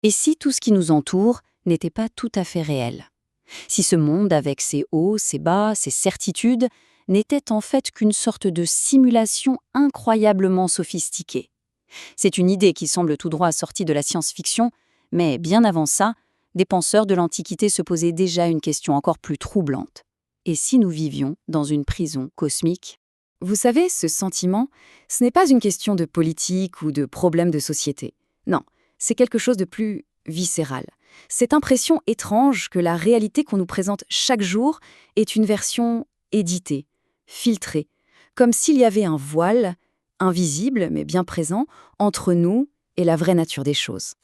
Et si tout ce qui nous entoure n'était pas tout à fait réel? Si ce monde, avec ses hauts, ses bas, ses certitudes, n'était en fait qu'une sorte de simulation incroyablement sophistiquée? C'est une idée qui semble tout droit sortie de la science-fiction, mais bien avant ça, des penseurs de l'Antiquité se posaient déjà une question encore plus troublante. Et si nous vivions dans une prison cosmique? Vous savez, ce sentiment, ce n'est pas une question de politique ou de problème de société. Non, c'est quelque chose de plus viscéral. Cette impression étrange que la réalité qu'on nous présente chaque jour est une version éditée, filtrée, comme s'il y avait un voile, invisible mais bien présent, entre nous et la vraie nature des choses.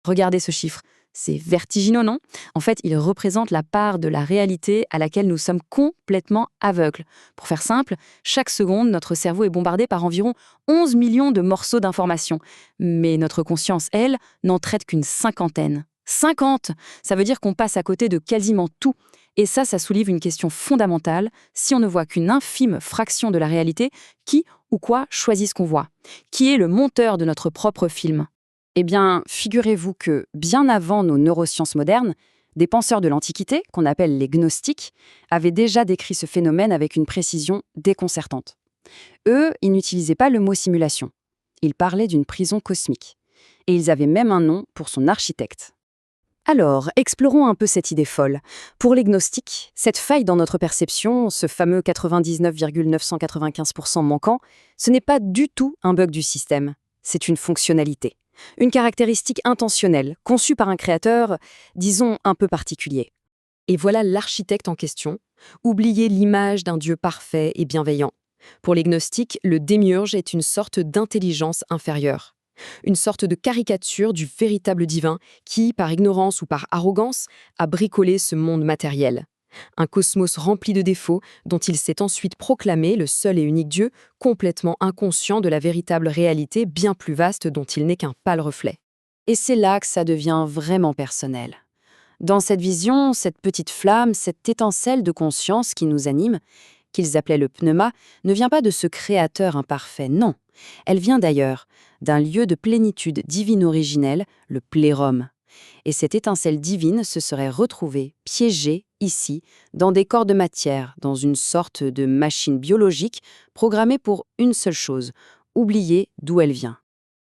Regardez ce chiffre. C'est vertigineux, non? En fait, il représente la part de la réalité à laquelle nous sommes complètement aveugles. Pour faire simple, chaque seconde, notre cerveau est bombardé par environ 11 millions de morceaux d'informations. Mais notre conscience, elle, n'en traite qu'une cinquantaine. 50! Ça veut dire qu'on passe à côté de quasiment tout. Et ça soulève une question fondamentale. Si on ne voit qu'une infime fraction de la réalité, qui ou quoi choisit ce qu'on voit? Qui est le monteur de notre propre film? Eh bien, figurez-vous que, bien avant nos neurosciences modernes, des penseurs de l'Antiquité, qu'on appelle les gnostiques, avaient déjà décrit ce phénomène avec une précision déconcertante. Eux, ils n'utilisaient pas le mot simulation. Ils parlaient d'une prison cosmique. Et ils avaient même un nom pour son architecte. Alors, explorons un peu cette idée folle. Pour les gnostiques, cette faille dans notre perception, ce fameux 99,995% manquant, ce n'est pas du tout un bug du système. C'est une fonctionnalité. Une caractéristique intentionnelle, conçue par un créateur, disons, un peu particulier. Et voilà l'architecte en question, oublier l'image d'un Dieu parfait et bienveillant. Pour les gnostiques, le démiurge est une sorte d'intelligence inférieure. Une sorte de caricature du véritable divin qui, par ignorance ou par arrogance, a bricolé ce monde matériel. Un cosmos rempli de défauts dont il s'est ensuite proclamé le seul et unique Dieu, complètement inconscient de la véritable réalité bien plus vaste dont il n'est qu'un pâle reflet. Et c'est là que ça devient vraiment personnel. Dans cette vision, cette petite flamme, cette étincelle de conscience qui nous anime, qu'ils appelaient le pneuma, ne vient pas de ce créateur imparfait, non. Elle vient d'ailleurs, d'un lieu de plénitude divine originelle, le plérum. Et cette étincelle divine se serait retrouvée, piégée, ici, dans des corps de matière, dans une sorte de machine biologique programmée pour une seule chose, oublier d'où elle vient.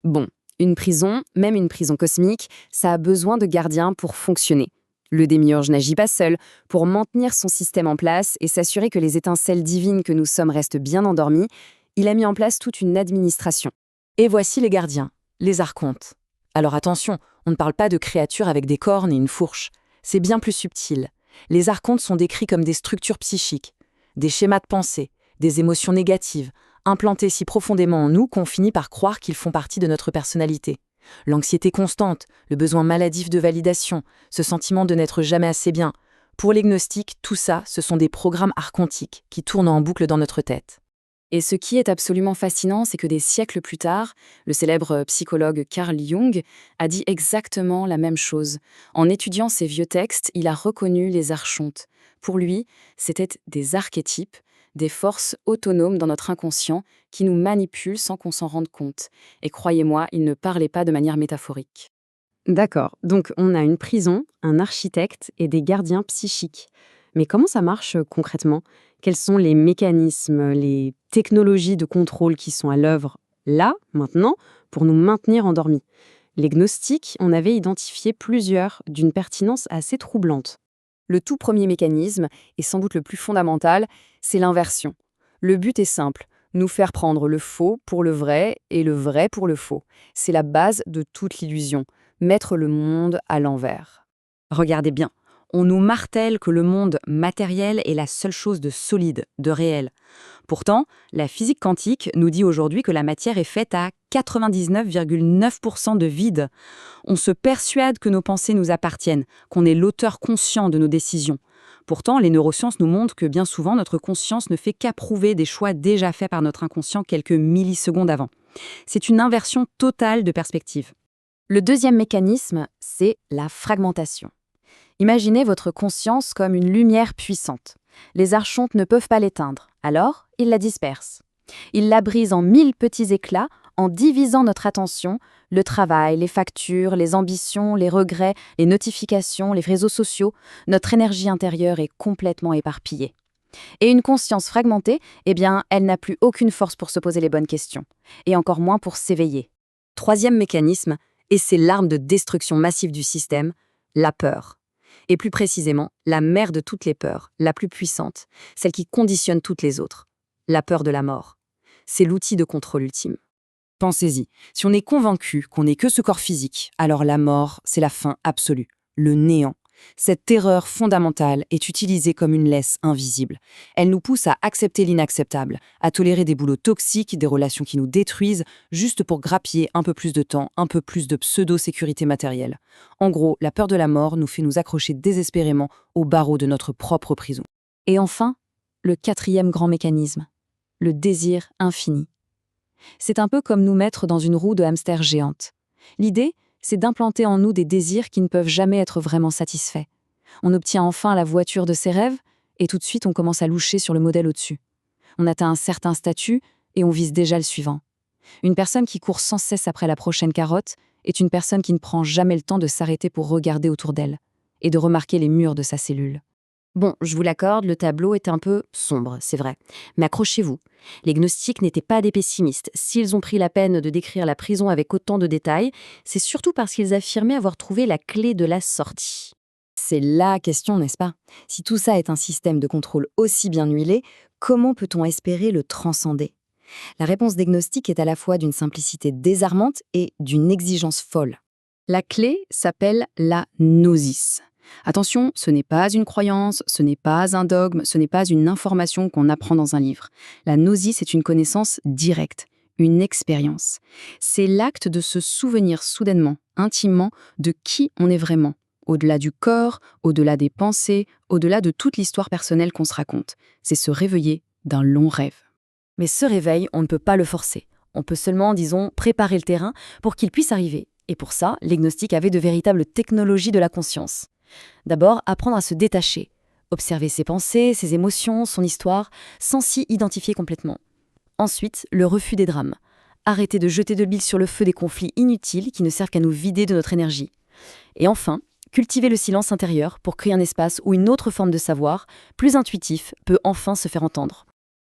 Bon, une prison, même une prison cosmique, ça a besoin de gardiens pour fonctionner. Le démiurge n'agit pas seul. Pour maintenir son système en place et s'assurer que les étincelles divines que nous sommes restent bien endormies, il a mis en place toute une administration. Et voici les gardiens, les archontes. Alors attention, on ne parle pas de créatures avec des cornes et une fourche. C'est bien plus subtil. Les archontes sont décrits comme des structures psychiques, des schémas de pensée, des émotions négatives, implantés si profondément en nous qu'on finit par croire qu'ils font partie de notre personnalité. L'anxiété constante, le besoin maladif de validation, ce sentiment de n'être jamais assez bien. Pour les gnostiques, tout ça, ce sont des programmes archontiques qui tournent en boucle dans notre tête. Et ce qui est absolument fascinant, c'est que des siècles plus tard, le célèbre psychologue Carl Jung a dit exactement la même chose. En étudiant ces vieux textes, il a reconnu les archontes. Pour lui, c'était des archétypes, des forces autonomes dans notre inconscient qui nous manipulent sans qu'on s'en rende compte. Et croyez-moi, il ne parlait pas de manière métaphorique. D'accord, donc on a une prison, un architecte et des gardiens psychiques. Mais comment ça marche concrètement? Quels sont les mécanismes, les technologies de contrôle qui sont à l'œuvre là, maintenant, pour nous maintenir endormis? Les gnostiques en avaient identifié plusieurs d'une pertinence assez troublante. Le tout premier mécanisme, et sans doute le plus fondamental, c'est l'inversion. Le but est simple, nous faire prendre le faux pour le vrai et le vrai pour le faux. C'est la base de toute l'illusion, mettre le monde à l'envers. Regardez bien. On nous martèle que le monde matériel est la seule chose de solide, de réel. Pourtant, la physique quantique nous dit aujourd'hui que la matière est faite à 99,9% de vide. On se persuade que nos pensées nous appartiennent, qu'on est l'auteur conscient de nos décisions. Pourtant, les neurosciences nous montrent que bien souvent, notre conscience ne fait qu'approuver des choix déjà faits par notre inconscient quelques millisecondes avant. C'est une inversion totale de perspective. Le deuxième mécanisme, c'est la fragmentation. Imaginez votre conscience comme une lumière puissante. Les archontes ne peuvent pas l'éteindre, alors ils la dispersent. Ils la brisent en 1000 petits éclats En divisant notre attention, le travail, les factures, les ambitions, les regrets, les notifications, les réseaux sociaux, notre énergie intérieure est complètement éparpillée. Et une conscience fragmentée, eh bien, elle n'a plus aucune force pour se poser les bonnes questions, et encore moins pour s'éveiller. Troisième mécanisme, et c'est l'arme de destruction massive du système, la peur. Et plus précisément, la mère de toutes les peurs, la plus puissante, celle qui conditionne toutes les autres. La peur de la mort. C'est l'outil de contrôle ultime. Pensez-y, si on est convaincu qu'on n'est que ce corps physique, alors la mort, c'est la fin absolue, le néant. Cette terreur fondamentale est utilisée comme une laisse invisible. Elle nous pousse à accepter l'inacceptable, à tolérer des boulots toxiques, des relations qui nous détruisent, juste pour grappiller un peu plus de temps, un peu plus de pseudo-sécurité matérielle. En gros, la peur de la mort nous fait nous accrocher désespérément aux barreaux de notre propre prison. Et enfin, le quatrième grand mécanisme, le désir infini. C'est un peu comme nous mettre dans une roue de hamster géante. L'idée, c'est d'implanter en nous des désirs qui ne peuvent jamais être vraiment satisfaits. On obtient enfin la voiture de ses rêves, et tout de suite on commence à loucher sur le modèle au-dessus. On atteint un certain statut, et on vise déjà le suivant. Une personne qui court sans cesse après la prochaine carotte est une personne qui ne prend jamais le temps de s'arrêter pour regarder autour d'elle, et de remarquer les murs de sa cellule. Bon, je vous l'accorde, le tableau est un peu sombre, c'est vrai. Mais accrochez-vous. Les gnostiques n'étaient pas des pessimistes. S'ils ont pris la peine de décrire la prison avec autant de détails, c'est surtout parce qu'ils affirmaient avoir trouvé la clé de la sortie. C'est la question, n'est-ce pas? Si tout ça est un système de contrôle aussi bien huilé, comment peut-on espérer le transcender? La réponse des gnostiques est à la fois d'une simplicité désarmante et d'une exigence folle. La clé s'appelle la gnosis. Attention, ce n'est pas une croyance, ce n'est pas un dogme, ce n'est pas une information qu'on apprend dans un livre. La gnosis est une connaissance directe, une expérience. C'est l'acte de se souvenir soudainement, intimement, de qui on est vraiment, au-delà du corps, au-delà des pensées, au-delà de toute l'histoire personnelle qu'on se raconte. C'est se réveiller d'un long rêve. Mais ce réveil, on ne peut pas le forcer. On peut seulement, disons, préparer le terrain pour qu'il puisse arriver. Et pour ça, les gnostiques avaient de véritables technologies de la conscience. D'abord, apprendre à se détacher, observer ses pensées, ses émotions, son histoire, sans s'y identifier complètement. Ensuite, le refus des drames. Arrêter de jeter de l'huile sur le feu des conflits inutiles qui ne servent qu'à nous vider de notre énergie. Et enfin, cultiver le silence intérieur pour créer un espace où une autre forme de savoir, plus intuitif, peut enfin se faire entendre.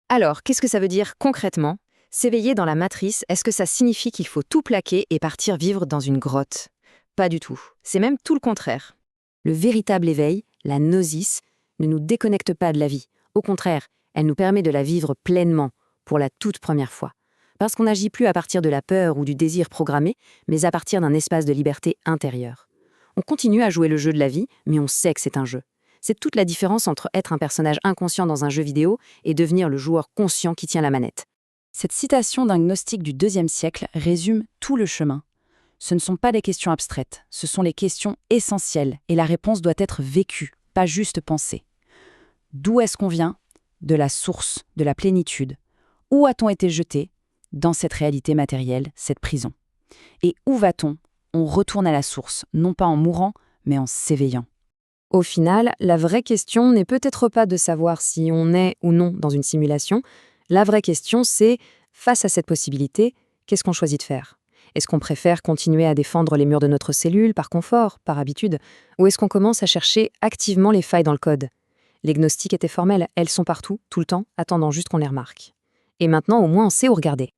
Alors, qu'est-ce que ça veut dire concrètement? S'éveiller dans la matrice, est-ce que ça signifie qu'il faut tout plaquer et partir vivre dans une grotte? Pas du tout. C'est même tout le contraire. Le véritable éveil, la gnosis, ne nous déconnecte pas de la vie. Au contraire, elle nous permet de la vivre pleinement, pour la toute première fois. Parce qu'on n'agit plus à partir de la peur ou du désir programmé, mais à partir d'un espace de liberté intérieure. On continue à jouer le jeu de la vie, mais on sait que c'est un jeu. C'est toute la différence entre être un personnage inconscient dans un jeu vidéo et devenir le joueur conscient qui tient la manette. Cette citation d'un gnostique du IIe siècle résume tout le chemin. Ce ne sont pas des questions abstraites, ce sont les questions essentielles et la réponse doit être vécue, pas juste pensée. D'où est-ce qu'on vient? De la source, de la plénitude. Où a-t-on été jeté? Dans cette réalité matérielle, cette prison. Et où va-t-on? On retourne à la source, non pas en mourant, mais en s'éveillant. Au final, la vraie question n'est peut-être pas de savoir si on est ou non dans une simulation. La vraie question, c'est, face à cette possibilité, qu'est-ce qu'on choisit de faire? Est-ce qu'on préfère continuer à défendre les murs de notre cellule par confort, par habitude? Ou est-ce qu'on commence à chercher activement les failles dans le code? Les gnostiques étaient formels, elles sont partout, tout le temps, attendant juste qu'on les remarque. Et maintenant, au moins, on sait où regarder.